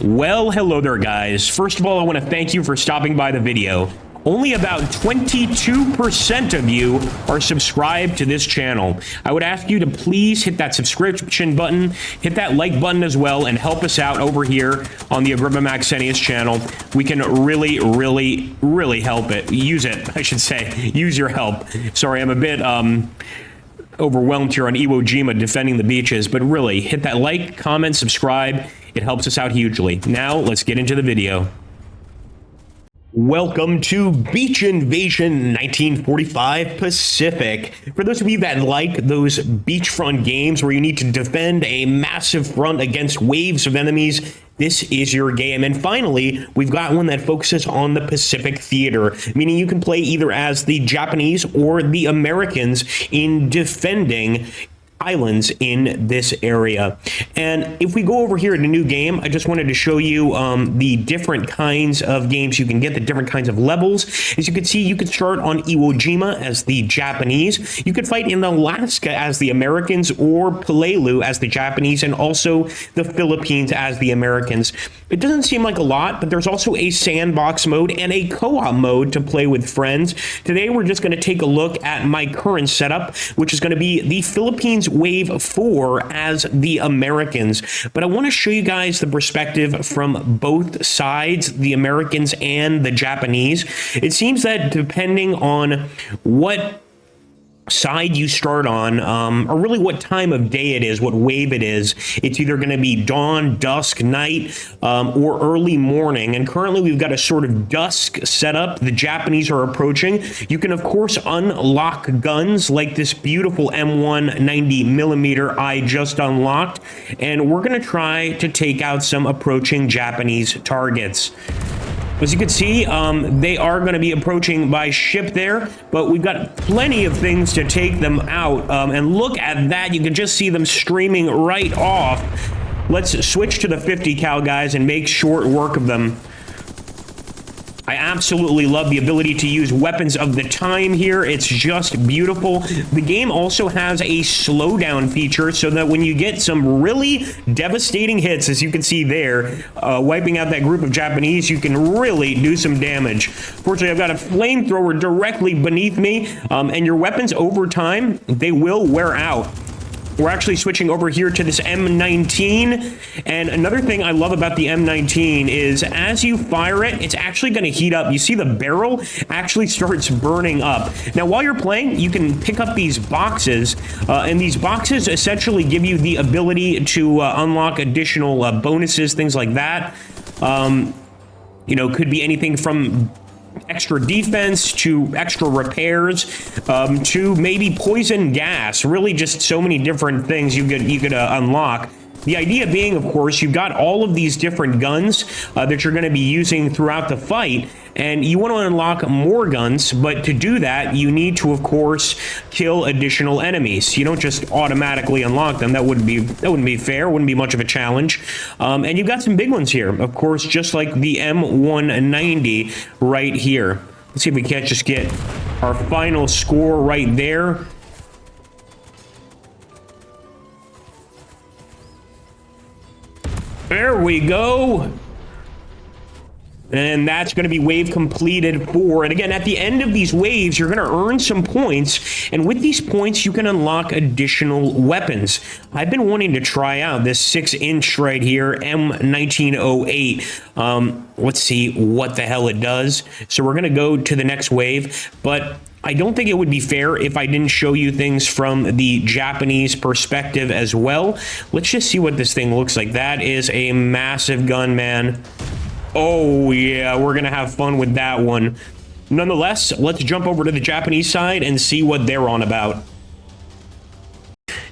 Well, hello there, guys. First of all, I want to thank you for stopping by the video. Only about 22% of you are subscribed to this channel. I would ask you to please hit that subscription button, hit that like button as well, and help us out over here on the Agrippa Maxenius channel. We can really help it. Use it, I should say. Use your help. Sorry, I'm a bit overwhelmed here on Iwo Jima defending the beaches, but really, hit that like, comment, subscribe. It helps us out hugely. Now, let's get into the video. Welcome to Beach Invasion 1945 Pacific. For those of you that like those beachfront games where you need to defend a massive front against waves of enemies, this is your game. And finally, we've got one that focuses on the Pacific theater, meaning you can play either as the Japanese or the Americans in defending islands in this area. And if we go over here to new game, I just wanted to show you the different kinds of games you can get, the different kinds of levels. As you can see, you could start on Iwo Jima as the Japanese. You could fight in Alaska as the Americans, or Peleliu as the Japanese, and also the Philippines as the Americans. It doesn't seem like a lot, but there's also a sandbox mode and a co-op mode to play with friends. Today, we're just going to take a look at my current setup, which is going to be the Philippines Wave 4 as the Americans. But I want to show you guys the perspective from both sides, the Americans and the Japanese. It seems that depending on what side you start on, or really what time of day it is, what wave it is, it's either going to be dawn, dusk, night, or early morning. And currently we've got a sort of dusk setup. The Japanese are approaching. You can of course unlock guns like this beautiful M1 90mm I just unlocked, and we're going to try to take out some approaching Japanese targets. As you can see, they are going to be approaching by ship there, but we've got plenty of things to take them out. And look at that. You can just see them streaming right off. Let's switch to the 50 cal, guys, and make short work of them. I absolutely love the ability to use weapons of the time here. It's just beautiful. The game also has a slowdown feature so that when you get some really devastating hits, as you can see there, wiping out that group of Japanese, you can really do some damage. Fortunately, I've got a flamethrower directly beneath me, and your weapons over time, they will wear out. We're actually switching over here to this M19, and another thing I love about the M19 is as you fire it, it's actually going to heat up. You see the barrel actually starts burning up. Now, while you're playing, you can pick up these boxes, and these boxes essentially give you the ability to unlock additional bonuses, things like that. You know, could be anything from extra defense to extra repairs, to maybe poison gas. Really just so many different things you could unlock. The idea being, of course, you've got all of these different guns that you're going to be using throughout the fight, and you want to unlock more guns, but to do that, you need to, of course, kill additional enemies. You don't just automatically unlock them. That wouldn't be fair. Wouldn't be much of a challenge. And you've got some big ones here, of course, just like the M190 right here. Let's see if we can't just get our final score right there. There we go. And that's going to be wave completed 4. And again, at the end of these waves, you're going to earn some points. And with these points, you can unlock additional weapons. I've been wanting to try out this 6-inch right here, M1908. Let's see what the hell it does. So we're going to go to the next wave. But I don't think it would be fair if I didn't show you things from the Japanese perspective as well. Let's just see what this thing looks like. That is a massive gun, man. Oh, yeah, we're going to have fun with that one. Nonetheless, let's jump over to the Japanese side and see what they're on about.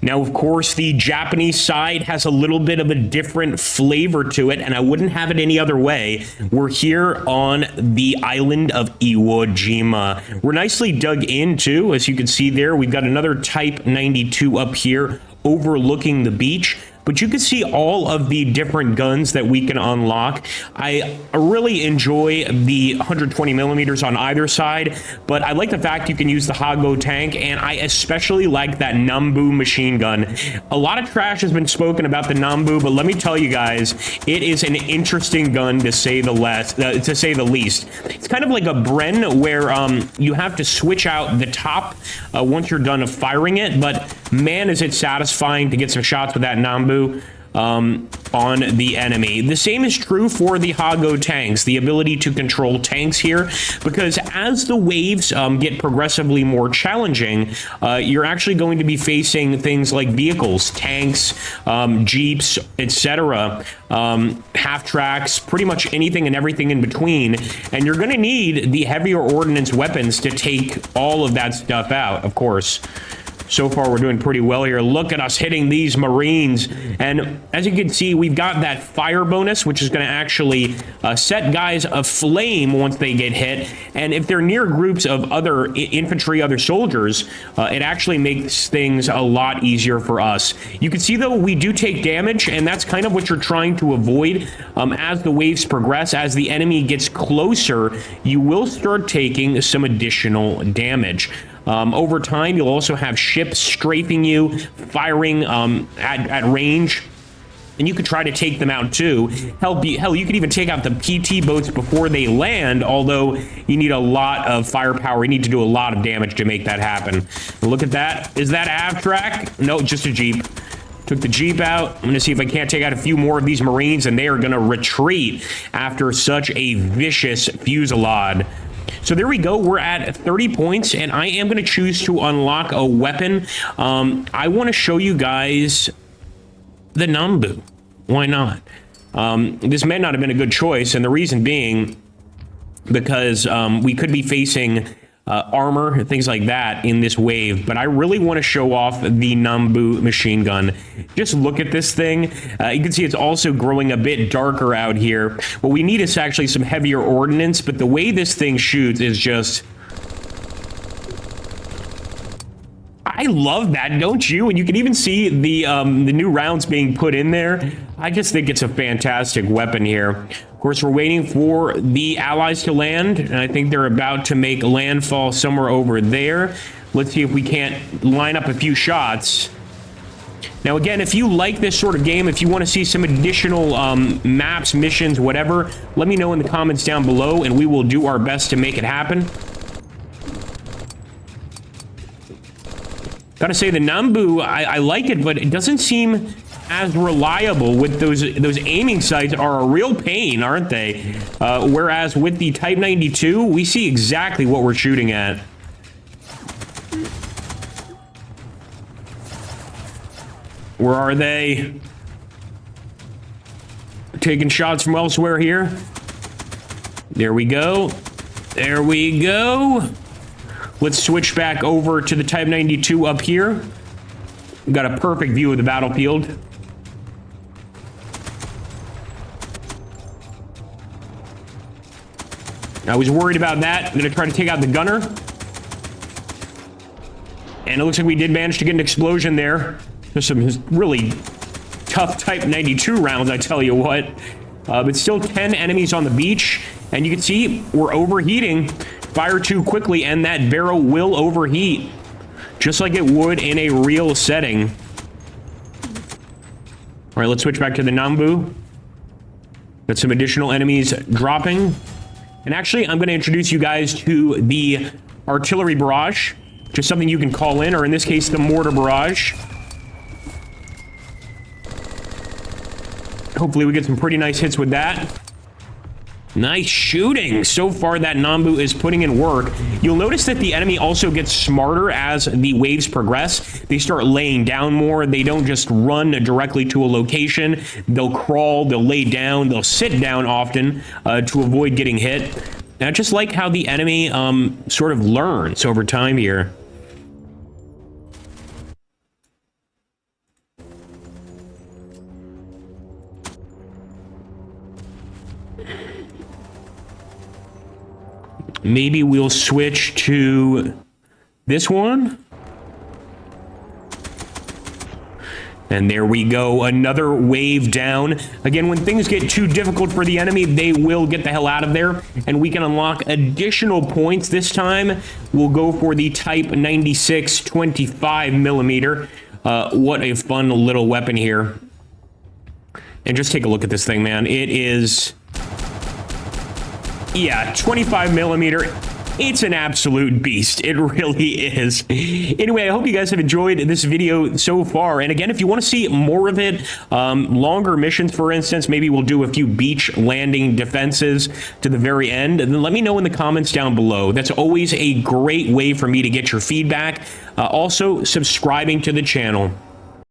Now, of course, the Japanese side has a little bit of a different flavor to it, and I wouldn't have it any other way. We're here on the island of Iwo Jima. We're nicely dug into, as you can see there. We've got another Type 92 up here overlooking the beach. but you can see all of the different guns that we can unlock. I really enjoy the 120 millimeters on either side, but I like the fact you can use the Hago tank, and I especially like that Nambu machine gun. A lot of trash has been spoken about the Nambu, but let me tell you guys, it is an interesting gun to say the least. It's kind of like a Bren where you have to switch out the top once you're done firing it, but man, is it satisfying to get some shots with that Nambu on the enemy. The same is true for the Hago tanks, the ability to control tanks here, because as the waves get progressively more challenging, you're actually going to be facing things like vehicles, tanks, jeeps, etc., half tracks, pretty much anything and everything in between, and you're going to need the heavier ordnance weapons to take all of that stuff out, of course. So far, we're doing pretty well here. Look at us hitting these Marines. And as you can see, we've got that fire bonus, which is going to actually set guys aflame once they get hit. And if they're near groups of other infantry, other soldiers, it actually makes things a lot easier for us. You can see, though, we do take damage, and that's kind of what you're trying to avoid as the waves progress. As the enemy gets closer, you will start taking some additional damage. Over time, you'll also have ships strafing you, firing at range, and you could try to take them out too. Hell, you could even take out the PT boats before they land, although you need a lot of firepower. You need to do a lot of damage to make that happen. Look at that. Is that Avtrac? No, just a Jeep. Took the Jeep out. I'm going to see if I can't take out a few more of these Marines, and they are going to retreat after such a vicious fusillade. So there we go. We're at 30 points, and I am going to choose to unlock a weapon. I want to show you guys the Nambu. Why not? This may not have been a good choice, and the reason being because we could be facing armor, things like that in this wave, but I really want to show off the Nambu machine gun. Just look at this thing. You can see it's also growing a bit darker out here. What we need is actually some heavier ordnance, but the way this thing shoots is just... I love that, don't you? And you can even see the new rounds being put in there. I just think it's a fantastic weapon here. Of course, we're waiting for the allies to land, and I think they're about to make landfall somewhere over there. Let's see if we can't line up a few shots. Now, again, if you like this sort of game, if you want to see some additional maps, missions, whatever, let me know in the comments down below, and we will do our best to make it happen. Gotta say, the Nambu, I like it, but it doesn't seem as reliable. With those aiming sights are a real pain, aren't they? Whereas with the Type 92, we see exactly what we're shooting at. Where are they? Taking shots from elsewhere here. There we go. There we go. Let's switch back over to the Type 92 up here. We've got a perfect view of the battlefield. I was worried about that. I'm going to try to take out the gunner. And it looks like we did manage to get an explosion there. There's some really tough Type 92 rounds, I tell you what. But still 10 enemies on the beach. And you can see we're overheating. Fire too quickly, and that barrel will overheat, just like it would in a real setting. All right, let's switch back to the Nambu. Got some additional enemies dropping. And actually, I'm going to introduce you guys to the artillery barrage, just something you can call in, or in this case, the mortar barrage. Hopefully, we get some pretty nice hits with that. Nice shooting. So far, that Nambu is putting in work. You'll notice that the enemy also gets smarter as the waves progress. They start laying down more. They don't just run directly to a location. They'll crawl, they'll lay down, they'll sit down often to avoid getting hit. And I just like how the enemy sort of learns over time here. Maybe we'll switch to this one. And there we go, another wave down. Again, when things get too difficult for the enemy, they will get the hell out of there, and we can unlock additional points. This time, we'll go for the Type 96 25mm. What a fun little weapon here. And just take a look at this thing, man. It is... yeah, 25mm. It's an absolute beast. It really is. Anyway, I hope you guys have enjoyed this video so far. And again, if you want to see more of it, longer missions, for instance, maybe we'll do a few beach landing defenses to the very end. And then let me know in the comments down below. That's always a great way for me to get your feedback. Also, subscribing to the channel.